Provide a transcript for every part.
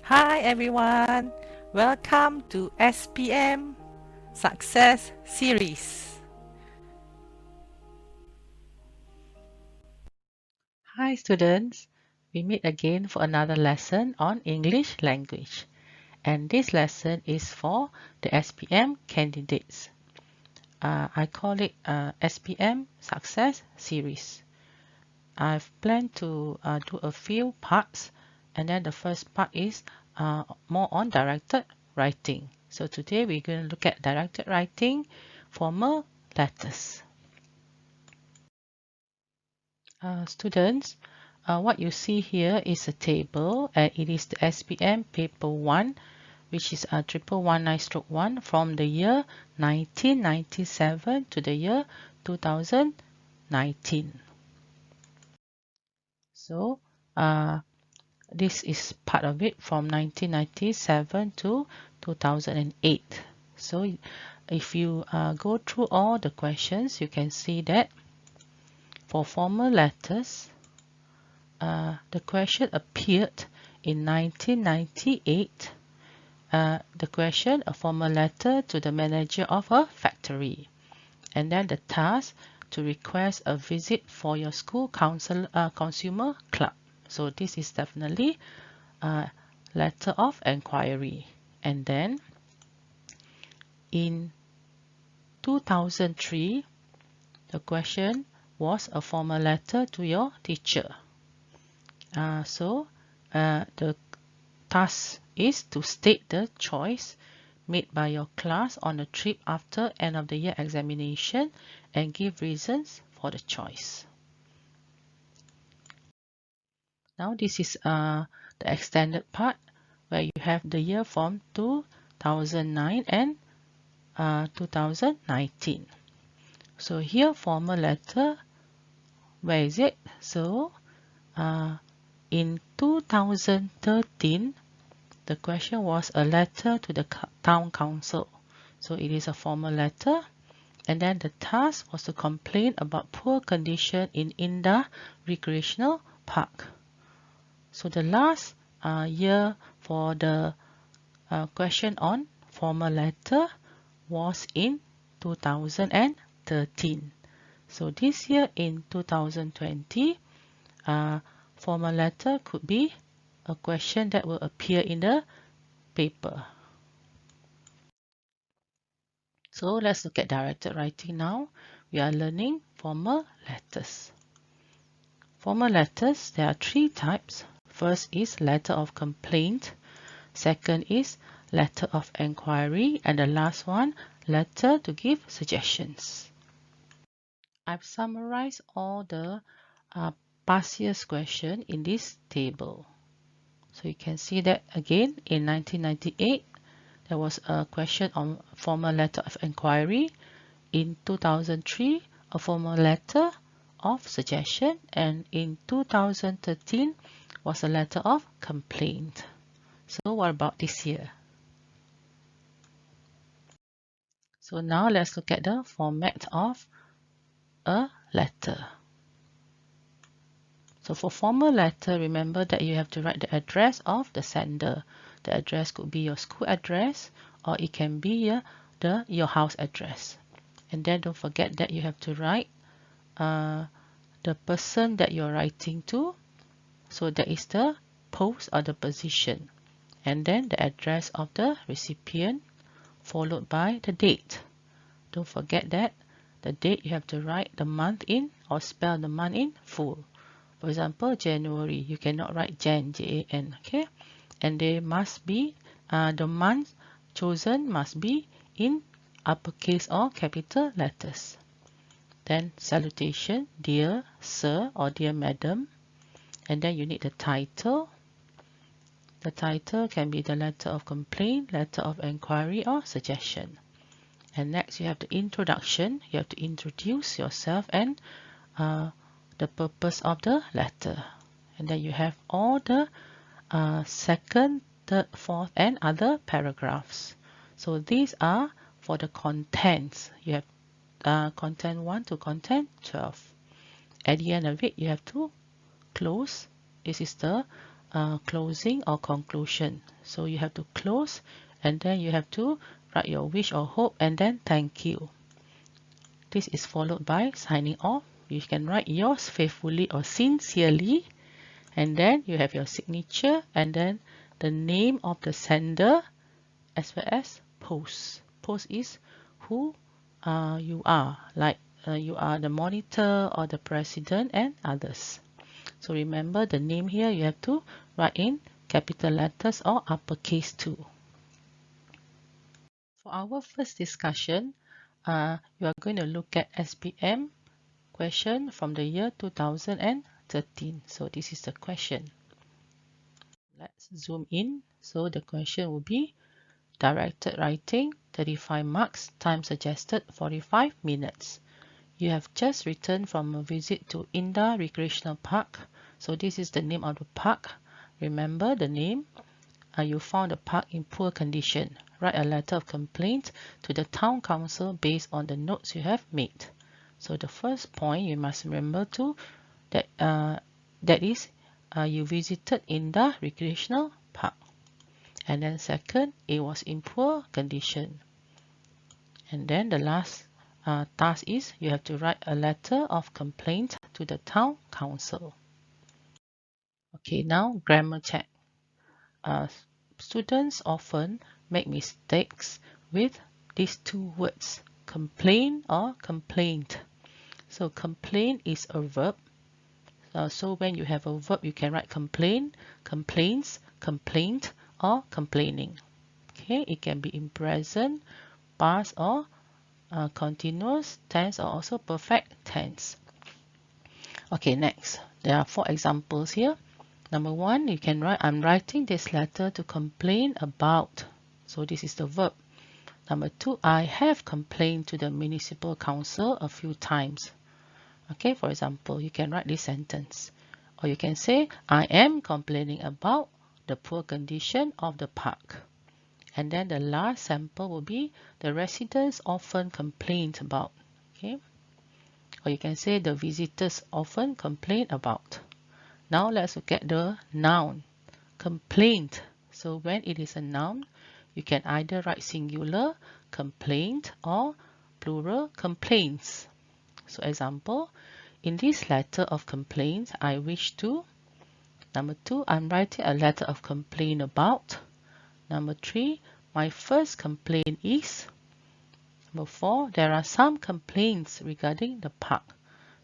Hi everyone, welcome to SPM Success Series. Hi students, we meet again for another lesson on English language, and this lesson is for the SPM candidates. I call it SPM Success Series. I've planned to do a few parts, and then the first part is more on directed writing. So today we're going to look at directed writing, formal letters. Students, what you see here is a table, and it is the SPM paper 1, which is a 1119/1 from the year 1997 to the year 2019. So this is part of it from 1997 to 2008. So if you go through all the questions, you can see that for formal letters, the question appeared in 1998. The question, a formal letter to the manager of a factory. And then the task, to request a visit for your school consumer club. So this is definitely a letter of enquiry. And then in 2003, the question was a formal letter to your teacher. The task is to state the choice made by your class on a trip after end of the year examination and give reasons for the choice. Now this is the extended part where you have the year from 2009 and 2019. So here formal letter, where is it? So in 2013, the question was a letter to the town council. So it is a formal letter. And then the task was to complain about poor condition in Indah Recreational Park. So the last year for the question on formal letter was in 2013. So this year in 2020, formal letter could be a question that will appear in the paper. So let's look at directed writing now. We are learning formal letters. Formal letters, there are three types. First is letter of complaint. Second is letter of enquiry. And the last one, letter to give suggestions. I've summarized all the past year's question in this table. So you can see that again in 1998, there was a question on formal letter of enquiry. In 2003, a formal letter of suggestion, and in 2013 was a letter of complaint. So what about this year? So now let's look at the format of a letter. So for formal letter, remember that you have to write the address of the sender. The address could be your school address, or it can be your house address. And then don't forget that you have to write the person that you're writing to. So that is the post or the position. And then the address of the recipient, followed by the date. Don't forget that the date you have to write the month in or spell the month in full. For example, January, you cannot write Jan, Jan, okay? And they must be, the month chosen must be in uppercase or capital letters. Then salutation, dear sir or dear madam. And then you need the title. The title can be the letter of complaint, letter of enquiry, or suggestion. And next you have the introduction. You have to introduce yourself and the purpose of the letter. And then you have all the second, third, fourth, and other paragraphs. So these are for the contents. You have content 1 to content 12. At the end of it, you have to close. This is the closing or conclusion. So you have to close and then you have to write your wish or hope and then thank you. This is followed by signing off. You can write yours faithfully or sincerely, and then you have your signature and then the name of the sender as well as post. Post is who you are, like you are the monitor or the president and others. So remember the name here you have to write in capital letters or uppercase too. For our first discussion, you are going to look at SPM question from the year 2013. So this is the question. Let's zoom in. So the question will be directed writing 35 marks, time suggested 45 minutes. You have just returned from a visit to Inda Recreational Park. So this is the name of the park. Remember the name. You found the park in poor condition. Write a letter of complaint to the town council based on the notes you have made. So the first point you must remember to that is you visited Inda Recreational Park. And then second, it was in poor condition. And then the last task is you have to write a letter of complaint to the town council. Okay, now grammar check. Students often make mistakes with these two words, complain or complaint. So complain is a verb. So when you have a verb, you can write complain, complaints, complaint, or complaining. Okay, it can be in present, past, or continuous tense, or also perfect tense. Okay, next. There are 4 examples here. Number 1, you can write, I'm writing this letter to complain about. So this is the verb. Number 2, I have complained to the municipal council a few times. Okay, for example, you can write this sentence. Or you can say, I am complaining about the poor condition of the park. And then the last sample will be, the residents often complain about. Okay. Or you can say, the visitors often complain about. Now let's look at the noun, complaint. So when it is a noun, you can either write singular, complaint, or plural, complaints. So example, in this letter of complaint, I wish to. Number 2, I'm writing a letter of complaint about. Number 3, my first complaint is. Number 4, there are some complaints regarding the park.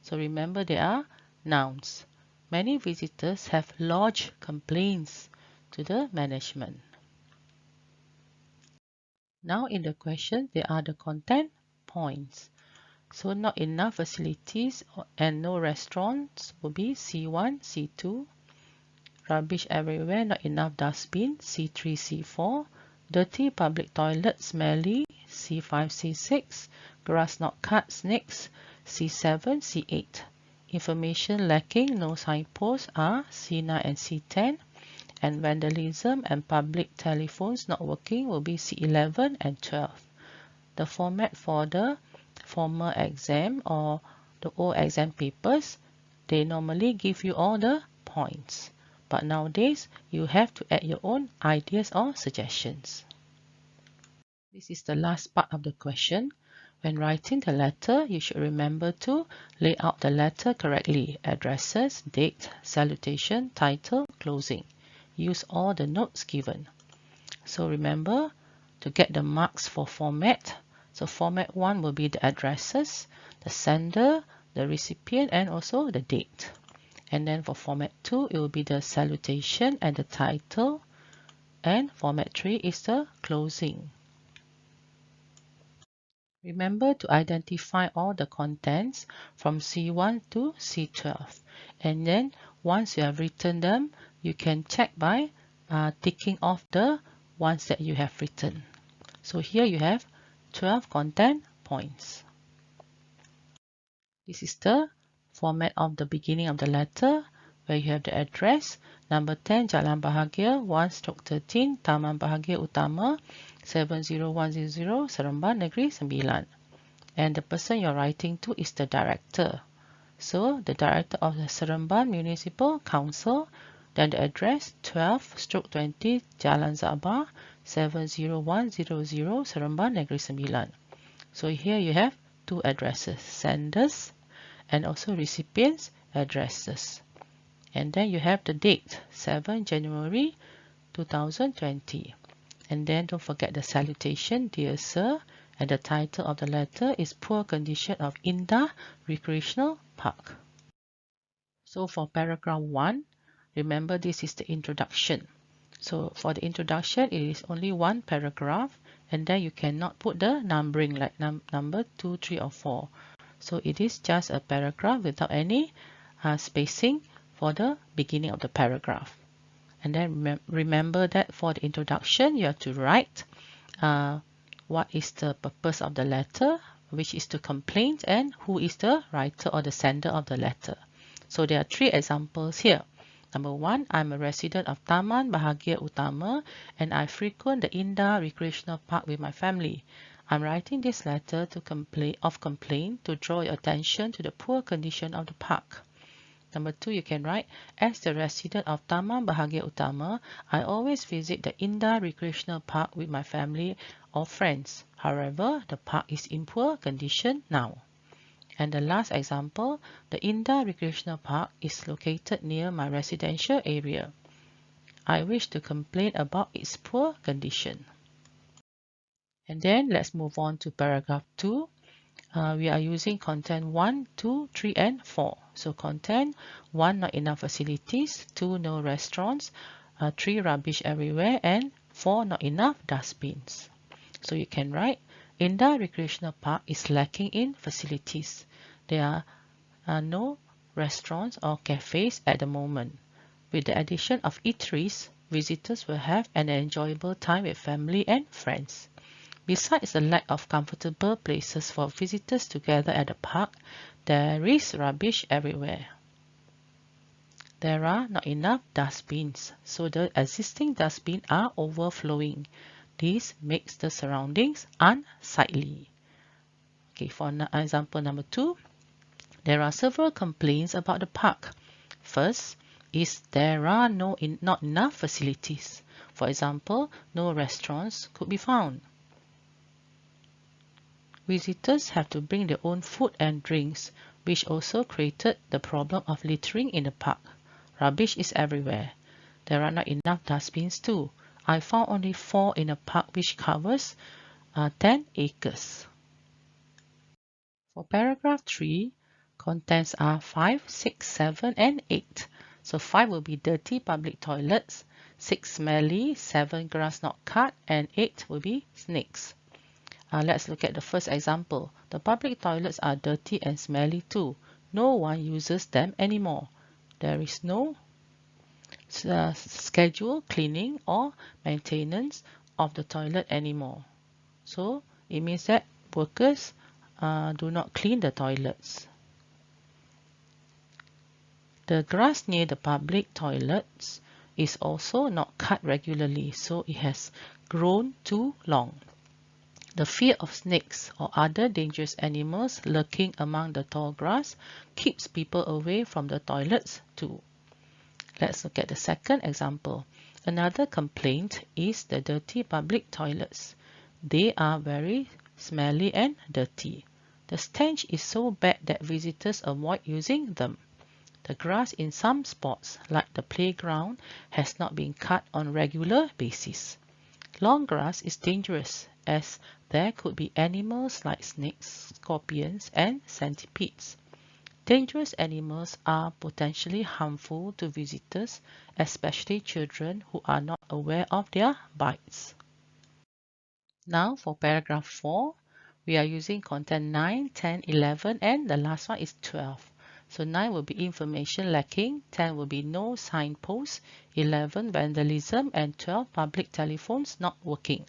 So remember they are nouns. Many visitors have lodged complaints to the management. Now in the question, there are the content points. So not enough facilities and no restaurants will be C1, C2. Rubbish everywhere, not enough dustbin, C3, C4. Dirty public toilet, smelly, C5, C6. Grass not cut, snakes, C7, C8. Information lacking, no signposts are C9 and C10. And vandalism and public telephones not working will be C11 and 12. The format for the formal exam or the old exam papers, they normally give you all the points. But nowadays, you have to add your own ideas or suggestions. This is the last part of the question. When writing the letter, you should remember to lay out the letter correctly. Addresses, date, salutation, title, closing. Use all the notes given. So remember to get the marks for format. So format 1 will be the addresses, the sender, the recipient, and also the date. And then for format 2, it will be the salutation and the title. And format 3 is the closing. Remember to identify all the contents from C1 to C12. And then once you have written them, you can check by ticking off the ones that you have written. So here you have 12 content points. This is the format of the beginning of the letter, where you have the address, number 10 Jalan Bahagia 1/13 Taman Bahagia Utama 70100 Seremban Negeri 9. And the person you're writing to is the director. So the director of the Seremban Municipal Council, then the address 12/20 Jalan Zabah 70100 Seremban Negeri Sembilan. So here you have two addresses, senders and also recipients addresses. And then you have the date 7 January 2020. And then don't forget the salutation, dear sir, and the title of the letter is Poor Condition of Indah Recreational Park. So for paragraph 1, remember this is the introduction. So for the introduction, it is only one paragraph, and then you cannot put the numbering like number 2, 3, or 4. So it is just a paragraph without any spacing for the beginning of the paragraph. And then remember that for the introduction, you have to write what is the purpose of the letter, which is to complain, and who is the writer or the sender of the letter. So there are 3 examples here. Number 1, I'm a resident of Taman Bahagia Utama and I frequent the Indah Recreational Park with my family. I'm writing this letter to complain to draw your attention to the poor condition of the park. Number 2, you can write, as the resident of Taman Bahagia Utama, I always visit the Indah Recreational Park with my family or friends. However, the park is in poor condition now. And the last example, the Indah Recreational Park is located near my residential area. I wish to complain about its poor condition. And then let's move on to paragraph 2. We are using content 1, 2, 3, and 4. So content 1, not enough facilities, 2, no restaurants, 3, rubbish everywhere, and 4, not enough dustbins. So you can write, Indah Recreational Park is lacking in facilities. There are no restaurants or cafes at the moment. With the addition of eateries, visitors will have an enjoyable time with family and friends. Besides the lack of comfortable places for visitors to gather at the park, there is rubbish everywhere. There are not enough dustbins, so the existing dustbins are overflowing. This makes the surroundings unsightly. Okay, for example number 2, there are several complaints about the park. First is there are not enough facilities. For example, no restaurants could be found. Visitors have to bring their own food and drinks, which also created the problem of littering in the park. Rubbish is everywhere. There are not enough dustbins too. I found only 4 in a park which covers 10 acres. For paragraph 3, contents are 5, 6, 7, and 8. So 5 will be dirty public toilets, 6 smelly, 7 grass not cut, and 8 will be snakes. Let's look at the first example. The public toilets are dirty and smelly too. No one uses them anymore. There is no scheduled cleaning or maintenance of the toilet anymore. So it means that workers do not clean the toilets. The grass near the public toilets is also not cut regularly, so it has grown too long. The fear of snakes or other dangerous animals lurking among the tall grass keeps people away from the toilets too. Let's look at the second example. Another complaint is the dirty public toilets. They are very smelly and dirty. The stench is so bad that visitors avoid using them. The grass in some spots, like the playground, has not been cut on a regular basis. Long grass is dangerous as there could be animals like snakes, scorpions, and centipedes. Dangerous animals are potentially harmful to visitors, especially children who are not aware of their bites. Now for paragraph 4, we are using content 9, 10, 11, and the last one is 12. So 9 will be information lacking, 10 will be no signposts, 11 vandalism, and 12 public telephones not working.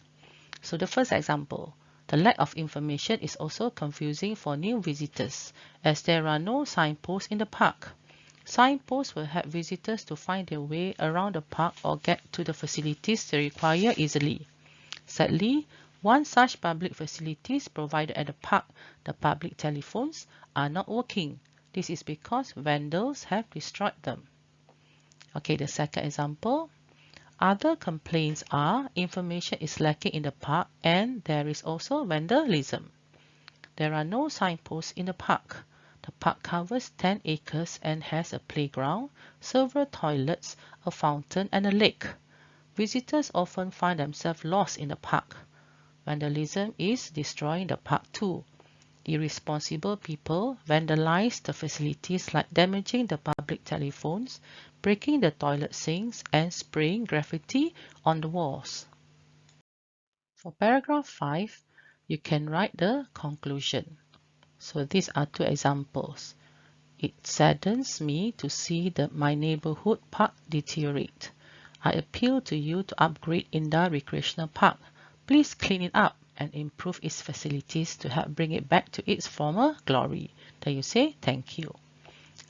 So the first example, the lack of information is also confusing for new visitors as there are no signposts in the park. Signposts will help visitors to find their way around the park or get to the facilities they require easily. Sadly, one such public facilities provided at the park, the public telephones, are not working. This is because vandals have destroyed them. Okay, the second example. Other complaints are information is lacking in the park and there is also vandalism. There are no signposts in the park. The park covers 10 acres and has a playground, several toilets, a fountain and a lake. Visitors often find themselves lost in the park. Vandalism is destroying the park too. Irresponsible people vandalize the facilities like damaging the public telephones, breaking the toilet sinks, and spraying graffiti on the walls. For paragraph 5, you can write the conclusion. So these are two examples. It saddens me to see my neighborhood park deteriorate. I appeal to you to upgrade Indah Recreational Park. Please clean it up and improve its facilities to help bring it back to its former glory. Then you say thank you.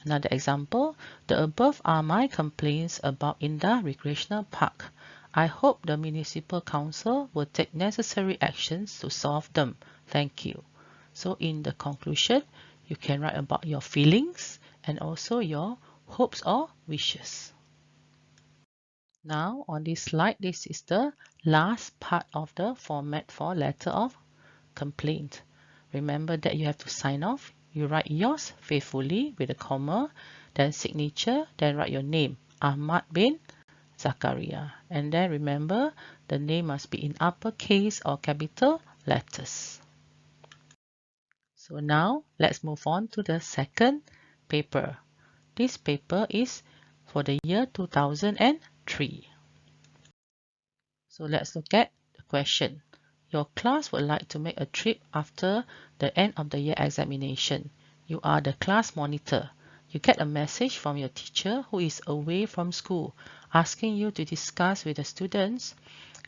Another example, the above are my complaints about Indah Recreational Park. I hope the Municipal Council will take necessary actions to solve them. Thank you. So in the conclusion, you can write about your feelings and also your hopes or wishes. Now on this slide, this is the last part of the format for letter of complaint. Remember that you have to sign off. You write yours faithfully with a comma, then signature, then write your name, Ahmad bin Zakaria. And then remember the name must be in uppercase or capital letters. So now let's move on to the second paper. This paper is for the year 2003. So let's look at the question. Your class would like to make a trip after the end of the year examination. You are the class monitor. You get a message from your teacher who is away from school asking you to discuss with the students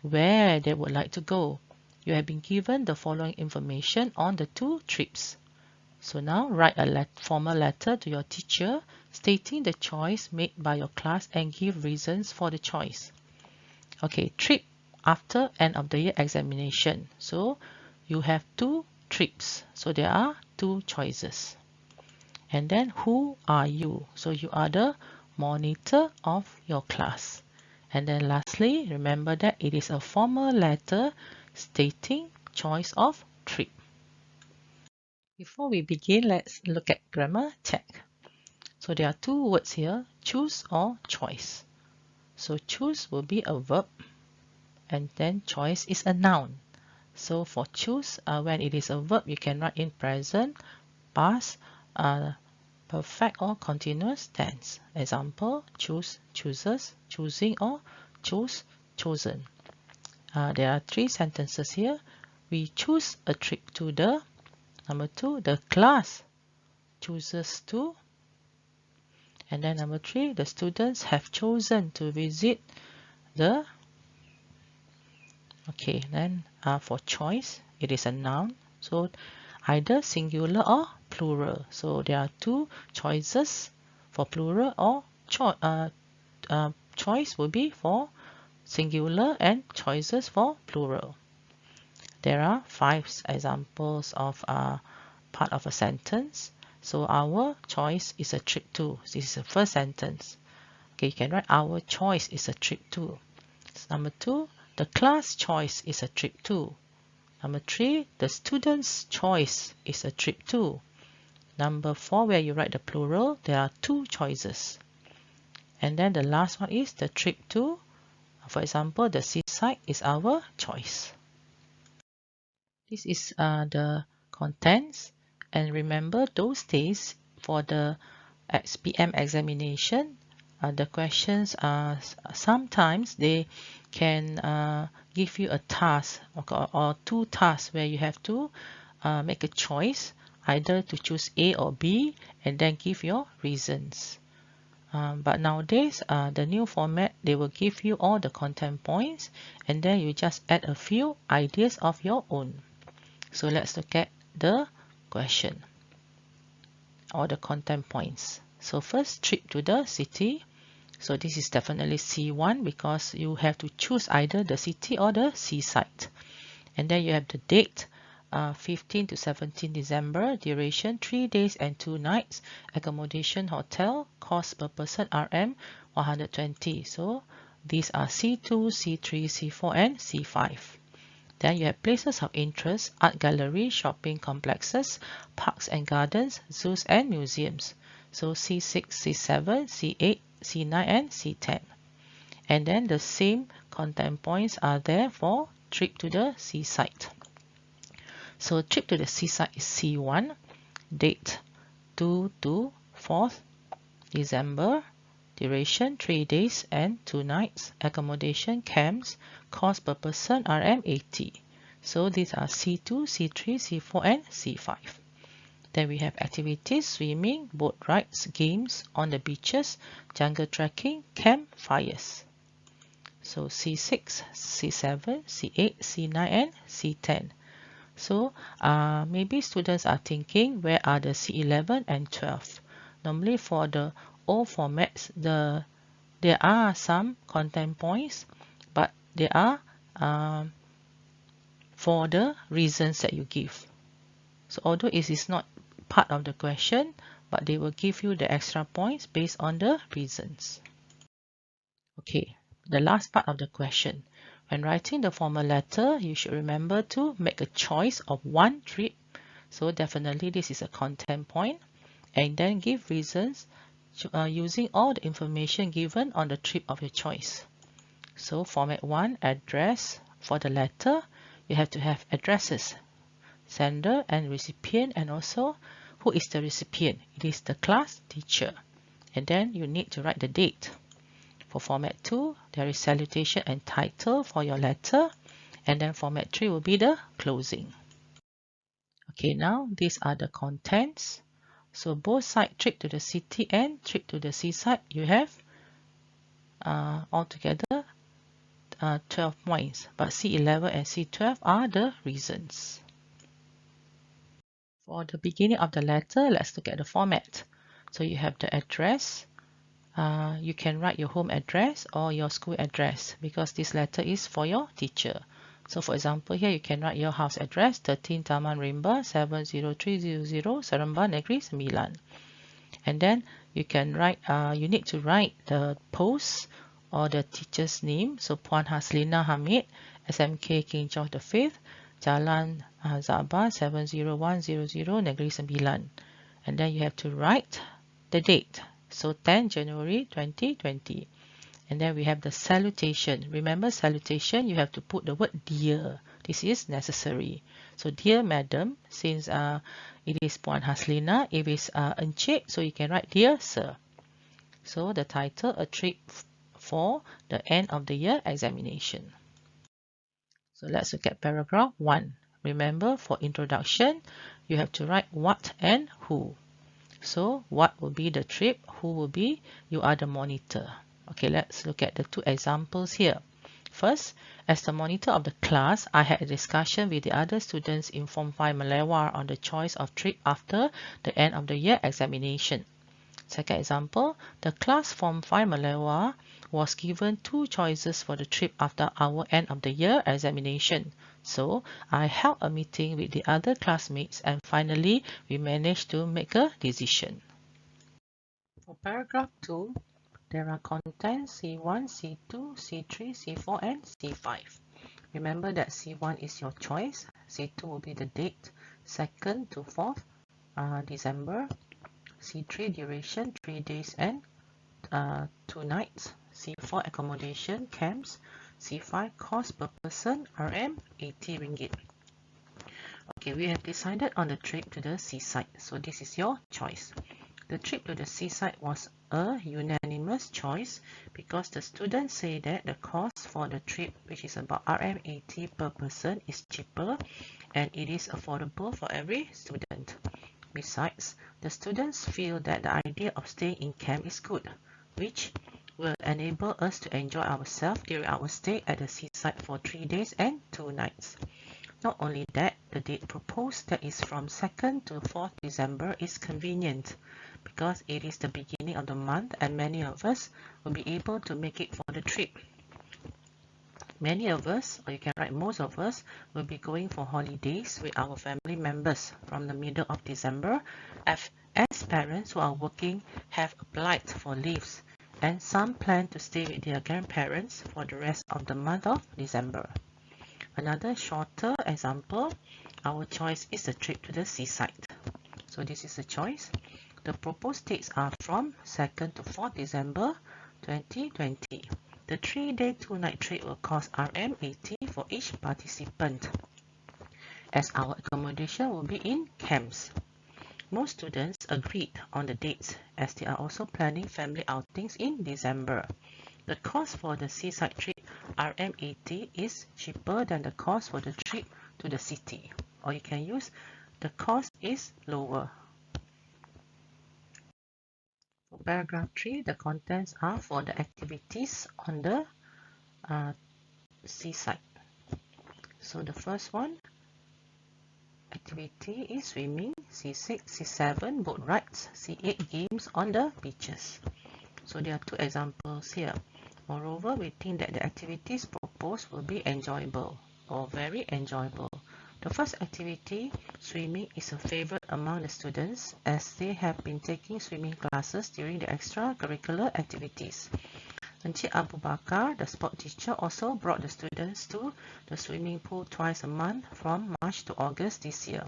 where they would like to go. You have been given the following information on the two trips. So now write a formal letter to your teacher stating the choice made by your class and give reasons for the choice. Okay, trip after end of the year examination. So you have two trips. So there are two choices. And then who are you? So you are the monitor of your class. And then lastly, remember that it is a formal letter stating choice of trip. Before we begin, let's look at grammar check. So there are two words here, choose or choice. So choose will be a verb and then choice is a noun. So for choose, when it is a verb, you can write in present, past, perfect or continuous tense. Example, choose, chooses, choosing or chose, chosen. There are three sentences here. We choose a trip to the, number 2, the class chooses to, and then number 3, the students have chosen to visit the. Okay, then for choice, it is a noun. So either singular or plural. So there are two choices for plural or choice will be for singular and choices for plural. There are 5 examples of part of a sentence. So our choice is a trip to. This is the first sentence. Okay, you can write our choice is a trip to. Number 2, the class choice is a trip to. Number 3, the student's choice is a trip to. Number 4, where you write the plural, there are 2 choices. And then the last one is the trip to. For example, the seaside is our choice. This is the contents. And remember those days for the SPM examination, the questions are sometimes they can give you a task or 2 tasks where you have to make a choice either to choose A or B and then give your reasons. But nowadays, the new format, they will give you all the content points and then you just add a few ideas of your own. So let's look at the question or the content points. So first, trip to the city. So this is definitely C1 because you have to choose either the city or the seaside. And then you have the date, 15 to 17 December, duration 3 days and 2 nights, accommodation hotel, cost per person RM 120. So these are C2, C3, C4 and C5. Then you have places of interest, art gallery, shopping complexes, parks and gardens, zoos and museums. So C6, C7, C8, C9 and C10. And then the same content points are there for trip to the seaside. So trip to the seaside is C1, date 2 to 4th December, duration 3 days and 2 nights, accommodation camps, cost per person RM 80. So these are C2, C3, C4 and C5. Then we have activities, swimming, boat rides, games on the beaches, jungle trekking, campfires. So C6, C7, C8, C9 and C10. So maybe students are thinking, where are the C11 and 12? Normally for the old formats, there are some content points, but they are for the reasons that you give. So although it is not part of the question, but they will give you the extra points based on the reasons. Okay, the last part of the question. When writing the formal letter, you should remember to make a choice of one trip. So definitely this is a content point. And then give reasons using all the information given on the trip of your choice. So format 1, address. For the letter, you have to have addresses, sender and recipient, and also who is the recipient. It is the class teacher. And then you need to write the date. For format 2, there is salutation and title for your letter. And then format 3 will be the closing. Okay, now these are the contents. So both side, trip to the city and trip to the seaside, you have altogether 12 points. But C11 and C12 are the reasons. For the beginning of the letter, let's look at the format. So you have the address. You can write your home address or your school address because this letter is for your teacher. So for example, here you can write your house address, 13 Taman Rimba, 70300, Seremban Negeri Sembilan. And then you can write, you need to write the post or the teacher's name. So Puan Haslina Hamid, SMK King George V, Jalan Zabah 70100, Negeri Sembilan. And then you have to write the date. So 10 January 2020. And then we have the salutation. Remember salutation, you have to put the word dear. This is necessary. So dear madam, since it is Puan Haslina, if it's Encik, so you can write dear sir. So the title, a trip for the end of the year examination. So let's look at paragraph 1. Remember, for introduction, you have to write what and who. So what will be the trip? Who will be? You are the monitor. Okay, let's look at the two examples here. First, as the monitor of the class, I had a discussion with the other students in Form 5 Malewar on the choice of trip after the end of the year examination. Second example, the class Form 5 Malewar was given two choices for the trip after our end of the year examination. So I held a meeting with the other classmates and finally we managed to make a decision. For paragraph 2, there are contents C1, C2, C3, C4 and C5. Remember that C1 is your choice, C2 will be the date, 2nd to 4th December, C3 duration 3 days and 2 nights, C4 accommodation camps, C5 cost per person RM 80 ringgit. Okay, we have decided on the trip to the seaside, so this is your choice. The trip to the seaside was a unanimous choice because the students say that the cost for the trip, which is about RM 80 per person, is cheaper and it is affordable for every student. Besides, the students feel that the idea of staying in camp is good, which will enable us to enjoy ourselves during our stay at the seaside for 3 days and 2 nights. Not only that, the date proposed, that is from 2nd to 4th December, is convenient because it is the beginning of the month and many of us will be able to make it for the trip. Many of us, or you can write most of us, will be going for holidays with our family members from the middle of December, as parents who are working have applied for leaves, and some plan to stay with their grandparents for the rest of the month of December. Another shorter example, our choice is a trip to the seaside. So this is a choice. The proposed dates are from 2nd to 4th December 2020. The 3-day 2-night trip will cost RM80 for each participant, as our accommodation will be in camps. Most students agreed on the dates, as they are also planning family outings in December. The cost for the seaside trip RM80 is cheaper than the cost for the trip to the city, or you can use the cost is lower. For paragraph 3, the contents are for the activities on the seaside. So the first one, activity is swimming. C6, C7, boat rides. C8, games on the beaches. So there are two examples here. Moreover, we think that the activities proposed will be enjoyable or very enjoyable. The first activity, swimming, is a favorite among the students as they have been taking swimming classes during the extracurricular activities. Encik Abu Bakar, the sport teacher, also brought the students to the swimming pool twice a month from March to August this year.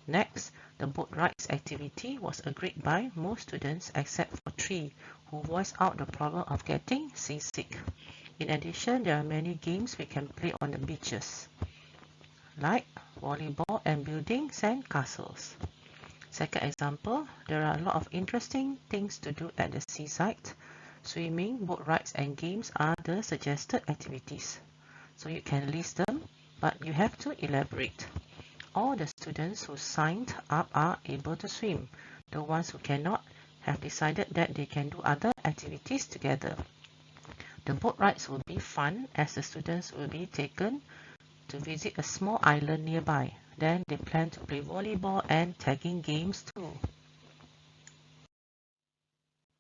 Next, the boat rides activity was agreed by most students except for 3 who voiced out the problem of getting seasick. In addition, there are many games we can play on the beaches, like volleyball and building sand castles. Second example, there are a lot of interesting things to do at the seaside. Swimming, boat rides and games are the suggested activities. So you can list them, but you have to elaborate. All the students who signed up are able to swim. The ones who cannot have decided that they can do other activities together. The boat rides will be fun as the students will be taken to visit a small island nearby. Then they plan to play volleyball and tagging games too.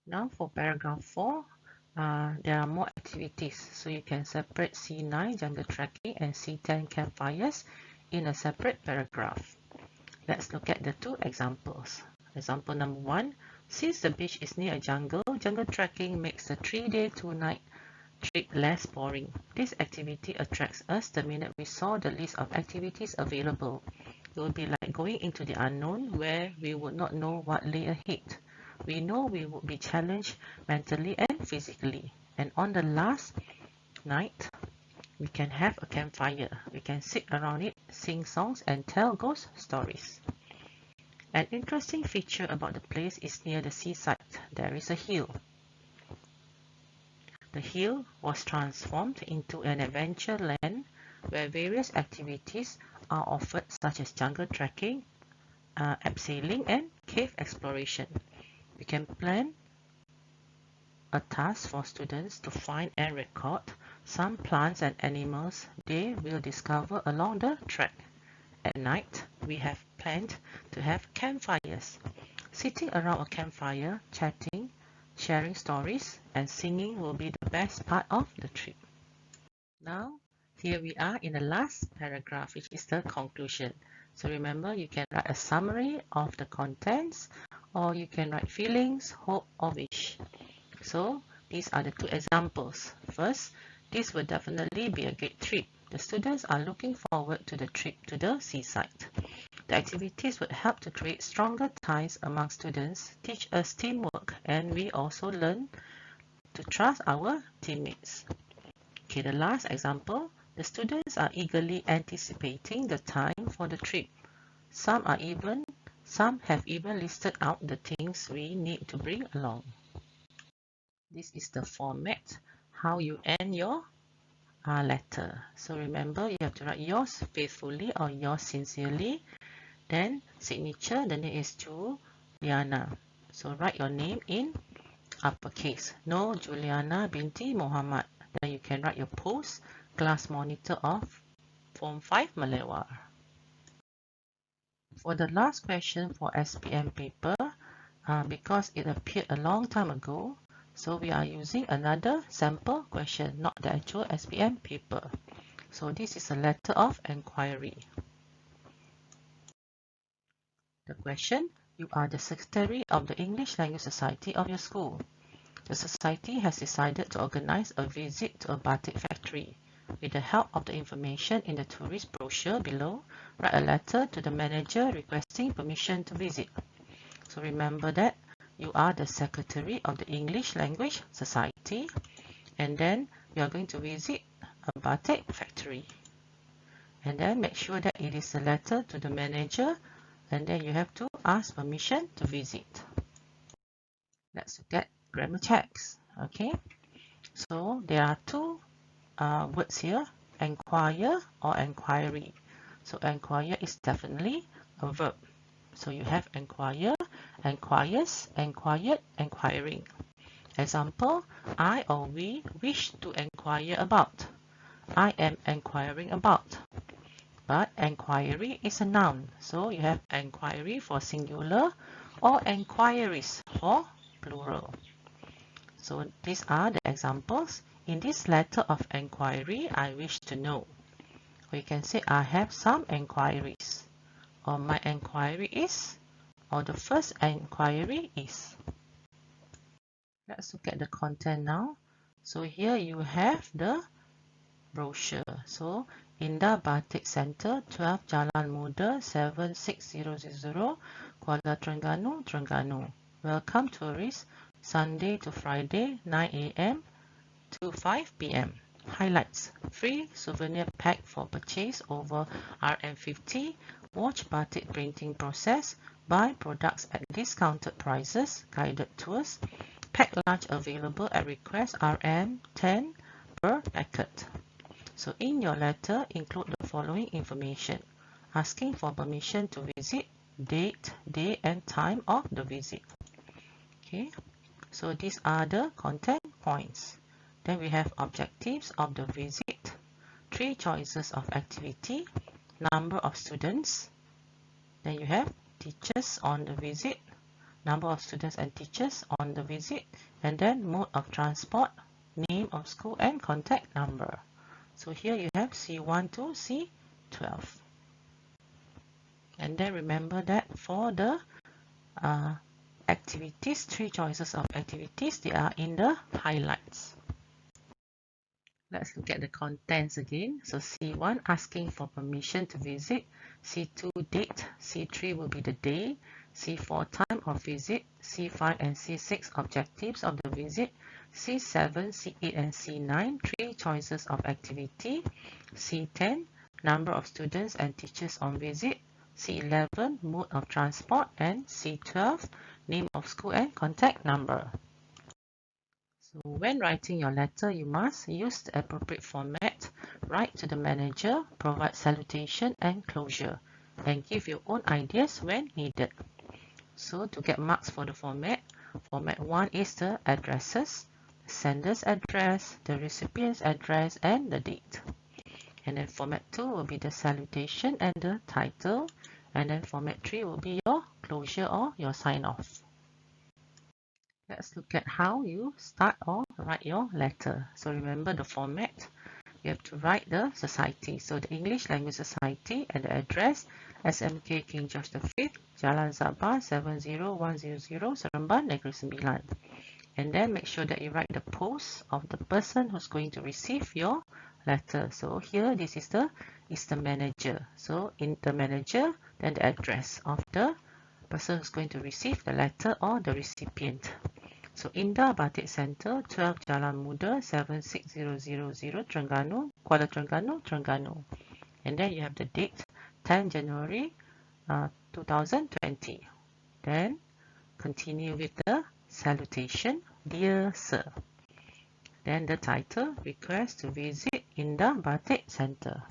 Now for paragraph 4, there are more activities. So you can separate C9 jungle trekking and C10 campfires in a separate paragraph. Let's look at the two examples. Example number 1, since the beach is near a jungle, jungle trekking makes the 3-day 2-night trip less boring. This activity attracts us the minute we saw the list of activities available. It will be like going into the unknown where we would not know what lay ahead. We know we would be challenged mentally and physically. And on the last night, we can have a campfire. We can sit around it, sing songs, and tell ghost stories. An interesting feature about the place is near the seaside. There is a hill. The hill was transformed into an adventure land where various activities are offered such as jungle trekking, abseiling, and cave exploration. We can plan a task for students to find and record some plants and animals they will discover along the trek. At night, we have planned to have campfires. Sitting around a campfire, chatting, sharing stories, and singing will be the best part of the trip. Now, here we are in the last paragraph, which is the conclusion. So remember, you can write a summary of the contents, or you can write feelings, hope, or wish. So these are the two examples. First, this will definitely be a great trip. The students are looking forward to the trip to the seaside. The activities would help to create stronger ties among students, teach us teamwork, and we also learn to trust our teammates. Okay, the last example, the students are eagerly anticipating the time for the trip. Some have even listed out the things we need to bring along. This is the format, how you end your letter. So remember, you have to write yours faithfully or yours sincerely. Then signature, the name is Juliana. So write your name in uppercase. No Juliana binti Muhammad. Then you can write your post, class monitor of Form 5 Malewar. For the last question for SPM paper, because it appeared a long time ago, so we are using another sample question, not the actual SPM paper. So this is a letter of enquiry. The question: you are the secretary of the English Language Society of your school. The society has decided to organize a visit to a batik factory. With the help of the information in the tourist brochure below, write a letter to the manager requesting permission to visit. So remember that you are the secretary of the English Language Society, and then you are going to visit a batik factory. And then make sure that it is a letter to the manager, and then you have to ask permission to visit. Let's look at grammar checks. Okay, so there are two words here, enquire or enquiry. So enquire is definitely a verb. So you have enquire, enquires, enquired, enquiring. Example: I or we wish to enquire about. I am enquiring about. But enquiry is a noun, so you have enquiry for singular or enquiries for plural. So these are the examples. In this letter of enquiry, I wish to know. Or you can say, I have some enquiries. Or my enquiry is. Or the first enquiry is. Let's look at the content now. So here you have the brochure. So Indah Batik Center, 12 Jalan Muda, 76000, Kuala Terengganu, Terengganu. Welcome tourists, Sunday to Friday, 9 a.m. to 5 p.m. Highlights: free souvenir pack for purchase over Rm50, watch batik printing process, buy products at discounted prices, guided tours, pack lunch available at request Rm10 per packet. So in your letter, include the following information: asking for permission to visit, date, day and time of the visit. Okay, so these are the content points. Then we have objectives of the visit, 3 choices of activity, number of students. Then you have teachers on the visit, number of students and teachers on the visit, and then mode of transport, name of school and contact number. So here you have C1 to C12. And then remember that for the activities, 3 choices of activities, they are in the highlights. Let's look at the contents again. So C1, asking for permission to visit. C2, date. C3 will be the day. C4, time of visit. C5 and C6, objectives of the visit. C7, C8 and C9, 3 choices of activity. C10, number of students and teachers on visit. C11, mode of transport. And C12, name of school and contact number. So when writing your letter, you must use the appropriate format, write to the manager, provide salutation and closure, and give your own ideas when needed. So to get marks for the format 1 is the addresses, the sender's address, the recipient's address, and the date. And then format 2 will be the salutation and the title. And then format 3 will be your closure or your sign-off. Let's look at how you start or write your letter. So remember the format. You have to write the society. So the English Language Society and the address SMK King George V, Jalan Sabah 70100, Seremban, Negeri Sembilan. And then make sure that you write the post of the person who's going to receive your letter. So here this is the manager. So in the manager, then the address of the person who's going to receive the letter or the recipient. So Indah Batik Center, 12 Jalan Muda, 76000, Terengganu, Kuala Terengganu, Terengganu. And then you have the date, 10 January 2020. Then continue with the salutation, Dear Sir. Then the title, request to visit Indah Batik Center.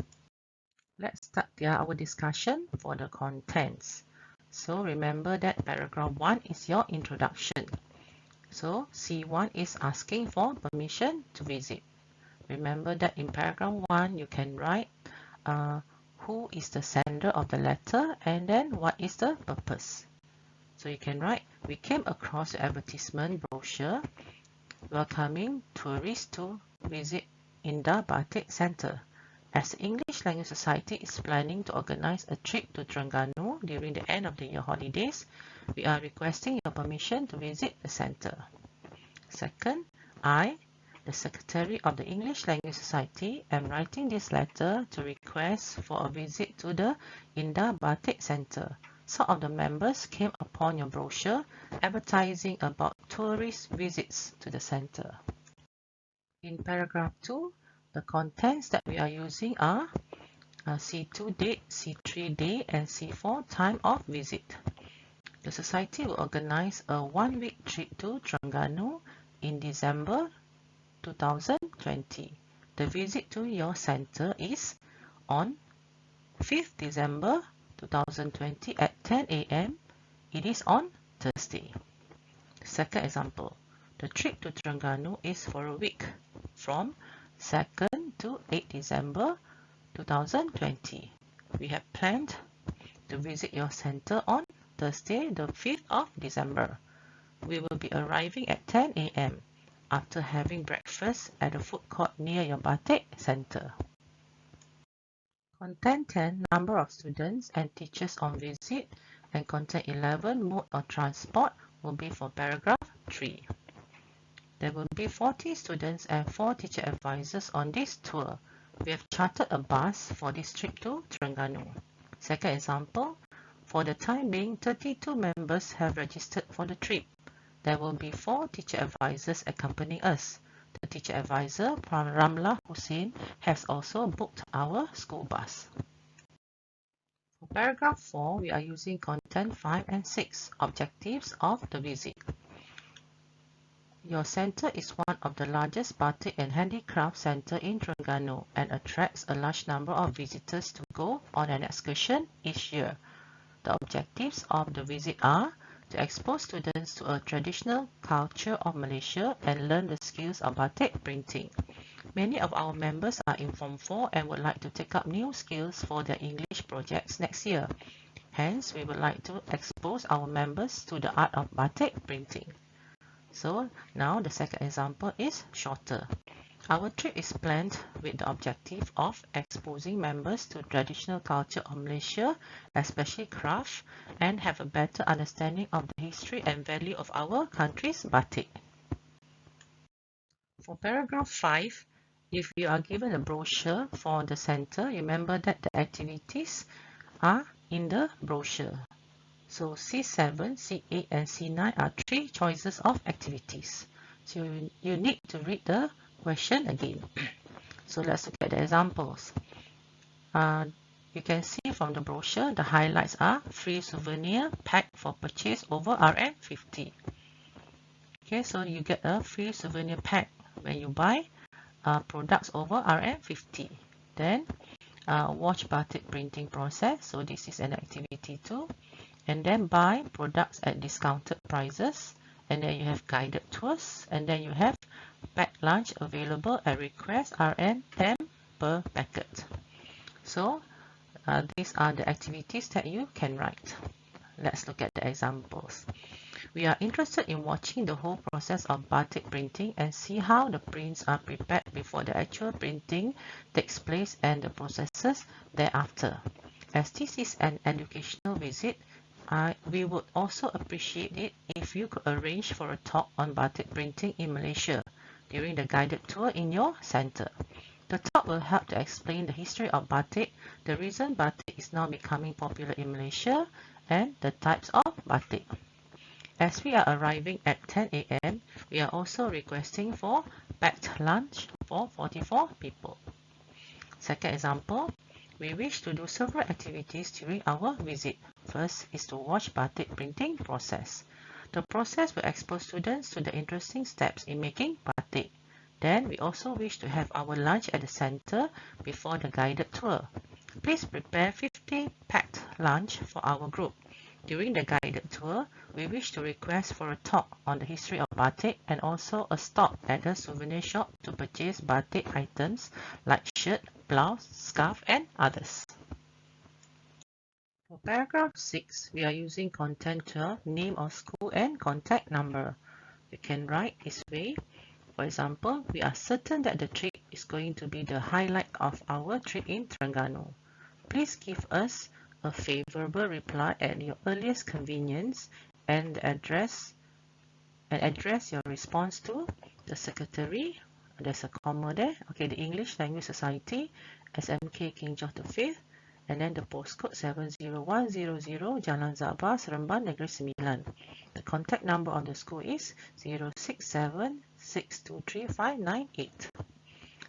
Let's start our discussion for the contents. So remember that paragraph 1 is your introduction. So C1 is asking for permission to visit. Remember that in paragraph 1 you can write who is the sender of the letter and then what is the purpose. So you can write, we came across the advertisement brochure welcoming tourists to visit Indah Batik Center. As the English Language Society is planning to organize a trip to Terengganu during the end of the year holidays, we are requesting your permission to visit the center. Second, I, the Secretary of the English Language Society, am writing this letter to request for a visit to the Indah Batik Center. Some of the members came upon your brochure advertising about tourist visits to the center. In paragraph 2, the contents that we are using are C2 date, C3 day, and C4 time of visit. The Society will organize a one-week trip to Terengganu in December 2020. The visit to your center is on 5th December 2020 at 10 a.m. It is on Thursday. Second example, the trip to Terengganu is for a week from 2nd to 8th December 2020. We have planned to visit your center on Thursday, the 5th of December. We will be arriving at 10 a.m. after having breakfast at a food court near your Batik Center. Content 10, number of students and teachers on visit, and content 11, mode of transport, will be for paragraph 3. There will be 40 students and 4 teacher advisors on this tour. We have chartered a bus for this trip to Terengganu. Second example, for the time being, 32 members have registered for the trip. There will be 4 teacher advisors accompanying us. The teacher advisor, Ramla Hussein, has also booked our school bus. For paragraph 4, we are using content 5 and 6, objectives of the visit. Your center is one of the largest batik and handicraft center in Terengganu and attracts a large number of visitors to go on an excursion each year. The objectives of the visit are to expose students to a traditional culture of Malaysia and learn the skills of batik printing. Many of our members are in Form 4 and would like to take up new skills for their English projects next year. Hence, we would like to expose our members to the art of batik printing. So now the second example is shorter. Our trip is planned with the objective of exposing members to traditional culture of Malaysia, especially craft, and have a better understanding of the history and value of our country's batik. For paragraph 5, if you are given a brochure for the center, remember that the activities are in the brochure. So C7, C8, and C9 are 3 choices of activities. So you need to read the question again. So let's look at the examples. You can see from the brochure, the highlights are free souvenir pack for purchase over RM50. Okay, so you get a free souvenir pack when you buy products over RM50. Then watch batik printing process. So this is an activity too. And then buy products at discounted prices, and then you have guided tours, and then you have packed lunch available at request RM10 per packet. So these are the activities that you can write. Let's look at the examples. We are interested in watching the whole process of batik printing and see how the prints are prepared before the actual printing takes place and the processes thereafter. As this is an educational visit, we would also appreciate it if you could arrange for a talk on batik printing in Malaysia during the guided tour in your center. The talk will help to explain the history of batik, the reason batik is now becoming popular in Malaysia, and the types of batik. As we are arriving at 10 a.m., we are also requesting for packed lunch for 44 people. Second example, we wish to do several activities during our visit. First is to watch batik printing process. The process will expose students to the interesting steps in making batik. Then we also wish to have our lunch at the center before the guided tour. Please prepare 50 packed lunch for our group. During the guided tour, we wish to request for a talk on the history of batik and also a stop at a souvenir shop to purchase batik items like shirt, blouse, scarf, and others. For paragraph 6, we are using content 12, name of school and contact number. You can write this way. For example, we are certain that the trip is going to be the highlight of our trip in Terengganu. Please give us a favorable reply at your earliest convenience and address your response to the secretary. There's a comma there. Okay, the English Language Society, SMK King George V, and then the postcode 70100 Jalan Zabah, Seremban, Negeri Sembilan. The contact number of the school is 067-623-598.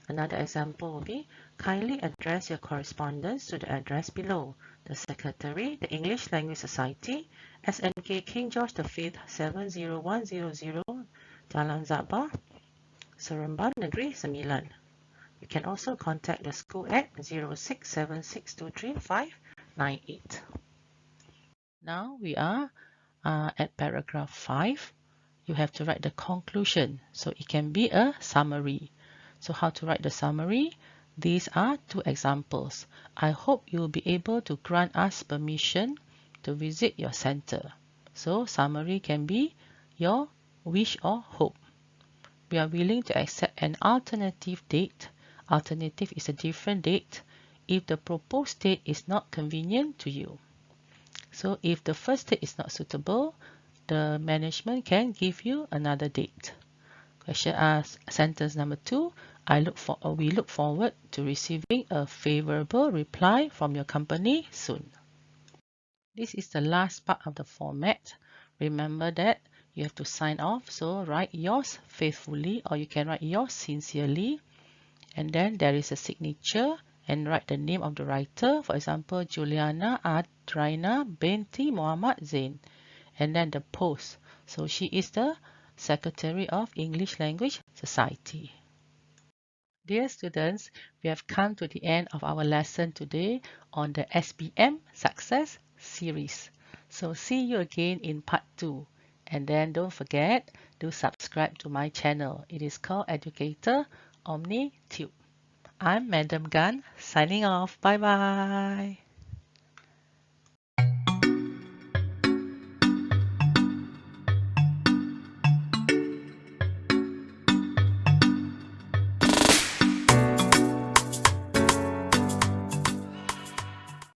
Another example will be, kindly address your correspondence to the address below. The Secretary, the English Language Society, SMK King George V, 70100 Jalan Zabah, Seremban, Negeri Sembilan. You can also contact the school at 067-623-598. Now we are at paragraph 5. You have to write the conclusion. So it can be a summary. So how to write the summary? These are two examples. I hope you will be able to grant us permission to visit your center. So summary can be your wish or hope. We are willing to accept an alternative date. Alternative is a different date if the proposed date is not convenient to you. So if the first date is not suitable, the management can give you another date. Sentence number 2, we look forward to receiving a favorable reply from your company soon. This is the last part of the format. Remember that you have to sign off. So write yours faithfully, or you can write yours sincerely. And then there is a signature and write the name of the writer. For example, Juliana Adraina binti Muhammad Zain. And then the post. So she is the Secretary of English Language Society. Dear students, we have come to the end of our lesson today on the SPM Success Series. So see you again in part 2. And then don't forget to subscribe to my channel. It is called Educator OmniTube. I'm Madam Gan signing off. Bye bye.